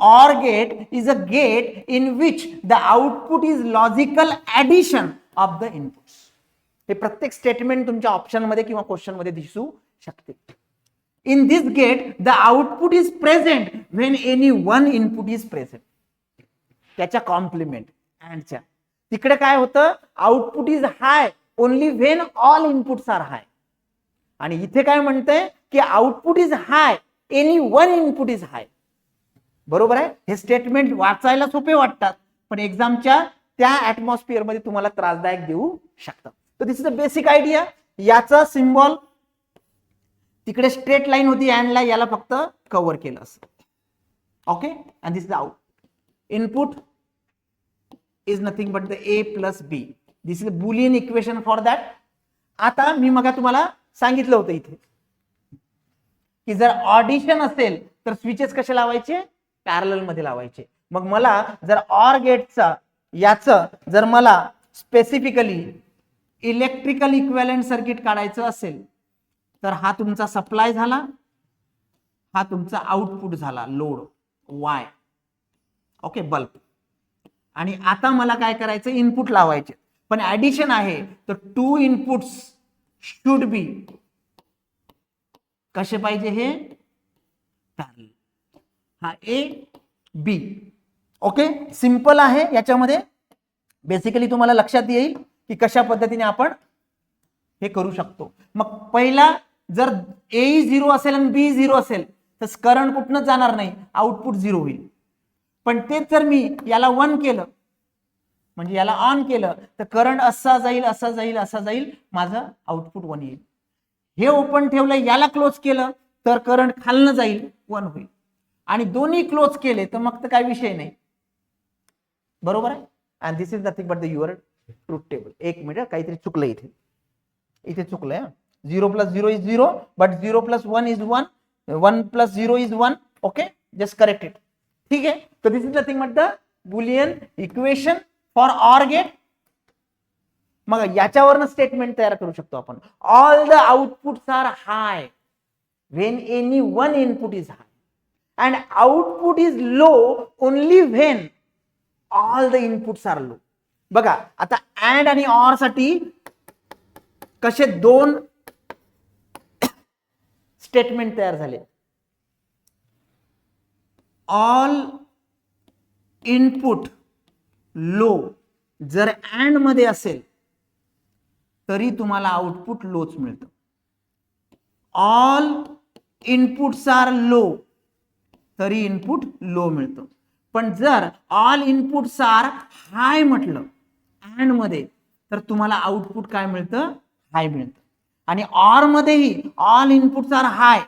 Or gate is a gate in which the output is logical addition of the inputs. हे प्रत्येक स्टेटमेंट तुमच्या ऑप्शन मध्ये किंवा क्वेश्चन मध्ये दिसू शकते. In this gate the output is present when any one input is present. त्याच्या complement अँडच्या तिकडे काय होतं, output is high only when all inputs are high. आणि इथे काय म्हणतंय की output is high any one input is high. बरोबर आहे. हे स्टेटमेंट वाचायला सोपे वाटतात, पण एक्झामच्या त्या ऍटमॉस्फिअर मध्ये तुम्हाला त्रासदायक देऊ शकतात. तर this is a basic idea. याचा सिम्बॉल तिकडे स्ट्रेट लाईन होती अँडला, याला फक्त कव्हर केलं असं. Okay, and this is out. Input is nothing but the A + B. This is Boolean equation for that. आता मी मग तुम्हाला सांगितलं होतं इथे की जर ऑडिशन असेल तर स्विचेस कसे लावायचे, पॅरलल मध्ये लावायचे. मग मला जर ऑर गेटचा याचं जर मला स्पेसिफिकली इलेक्ट्रिकल इक्विव्हॅलेंट सर्किट काढायचं असेल, तर हा तुमचा सप्लाय झाला, हा तुमचा आउटपुट झाला लोड Y. Okay, bulb. आणि आता मला काय करायचं, इनपुट लावायचे. पण ऍडिशन आहे, तर 2 इनपुट्स शुड बी कसे पाहिजे, हे पॅरलल. हा A B. ओके, सिंपल आहे. याच्यामध्ये बेसिकली तुम्हाला लक्षात येईल की कशा पद्धतीने आपण हे करू शकतो. मग पहिला जर A 0 असेल आणि B 0 असेल तर करंट कुठनंच जाणार नाही, आउटपुट 0 होईल. पण तेच जर मी याला 1 केलं म्हणजे याला ऑन केलं तर करंट असा जाईल, असा जाईल, असा जाईल, माझं आउटपुट 1 येईल. हे ओपन ठेवलं, याला क्लोज केलं तर करंट खालनं जाईल, 1 होईल. आणि दोन्ही क्लोज केले तर मग तर काय विषय नाही. बरोबर आहे. And this is nothing but the your truth table. एक मिनिट, काहीतरी चुकलं इथे, इथे चुकलंय. 0 + 0 is 0, but 0 + 1 is 1, 1 + 0 is 1. Okay, just correct it. ठीक आहे. तर this is nothing but the boolean equation for or gate. मग याच्यावरनं स्टेटमेंट तयार करू शकतो आपण. All the outputs are high when any one input is high and output is low only when all the inputs are low. बघा आता and आणि or साठी कसे 2 स्टेटमेंट तयार झाले. ऑल इनपुट लो जर अँड मध्ये असेल तरी तुम्हाला आउटपुट लोच मिळतं. ऑल इनपुट्स आर लो तरी इनपुट लो मिळतं. पण जर ऑल इनपुट्स आर हाय म्हटलं अँड मध्ये तर तुम्हाला आउटपुट काय मिळतं, हाय मिळतं. आणि ऑर मध्येही ऑल इनपुट्स आर हाय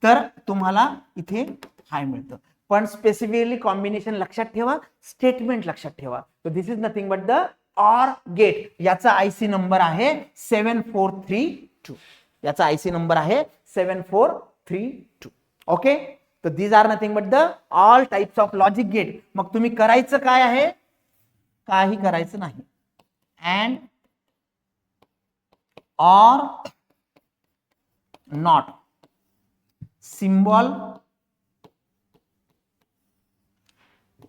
तर तुम्हाला इथे हाय मिळतं. पण स्पेसिफिकली कॉम्बिनेशन लक्षात ठेवा, स्टेटमेंट लक्षात ठेवा. तर this is nothing but the or gate. याचा IC नंबर आहे 7432. याचा IC नंबर आहे 7432. ओके, तर these are nothing but the all types of logic gate. मग तुम्ही करायचं काय आहे, काही करायचं नाही. And or not symbol,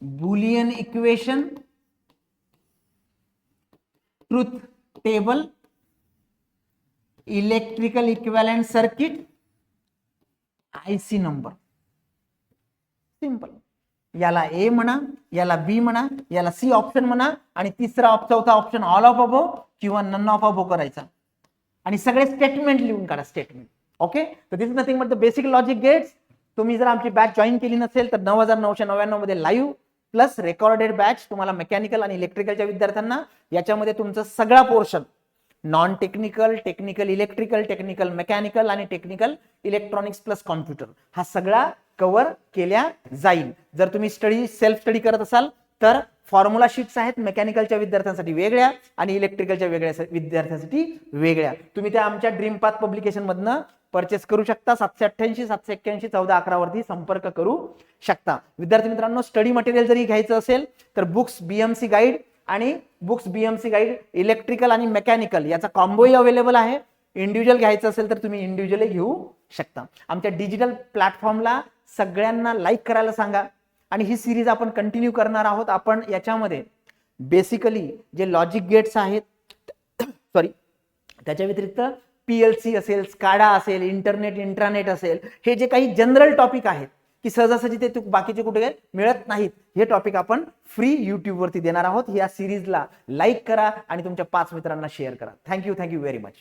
boolean equation, truth table, electrical equivalent circuit, IC number. Simple. याला A म्हणा, याला B म्हणा, याला C ऑप्शन म्हणा, आणि तिसरा चौथा ऑप्शन ऑल ऑफ अबो किंवा नन ऑफ अबो करायचा. आणि सगळे स्टेटमेंट लिहून काढा, स्टेटमेंट. ओके, तर this is nothing but the basic logic gates. तुम्ही जर आमची बॅच जॉईन केली नसेल तर 9999 मध्ये लाईव्ह प्लस रेकॉर्डेड बॅच तुम्हाला मेकॅनिकल आणि इलेक्ट्रिकलच्या विद्यार्थ्यांना. याच्यामध्ये तुमचं सगळा portion non technical, technical electrical, technical mechanical आणि टेक्निकल इलेक्ट्रॉनिक्स प्लस कॉम्प्युटर हा सगळा कव्हर केल्या जाईल. जर तुम्ही सेल्फ स्टडी करत असाल तर फॉर्म्युला शीट्स आहेत मेकॅनिकलच्या विद्यार्थ्यांसाठी वेगळ्या आणि इलेक्ट्रिकलच्या वेगळ्या विद्यार्थ्यांसाठी वेगळ्या. तुम्ही त्या आमच्या ड्रीम पाथ पब्लिकेशन मधनं परचेस करू शकता. 788 781 1411 वरती संपर्क करू शकता. विद्यार्थी मित्रांनो, स्टडी मटेरियल जरी घ्यायचं असेल तर बुक्स बीएमसी गाईड आणि बुक्स बीएमसी गाईड इलेक्ट्रिकल आणि मेकॅनिकल याचा कॉम्बोही अवेलेबल आहे. इंडिव्हिज्युअल घ्यायचं असेल तर तुम्ही इंडिव्हिज्युअली घेऊ शकता. आमच्या डिजिटल प्लॅटफॉर्मला सगळ्यांना लाईक करायला सांगा आणि ही सिरीज आपण कंटिन्यू करणार आहोत. आपण याच्यामध्ये बेसिकली जे लॉजिक गेट्स आहेत सॉरी त्याच्या व्यतिरिक्त पीएलसी असेल, स्काडा असेल, इंटरनेट इंट्रानेट असेल, हे जे काही जनरल टॉपिक आहेत की सहजासहजी ते बाकीचे कुठे मिळत नाहीत, हे टॉपिक आपण फ्री युट्यूब वरती देणार आहोत. या सिरीजला लाईक करा आणि तुमच्या 5 मित्रांना शेअर करा. Thank you very much.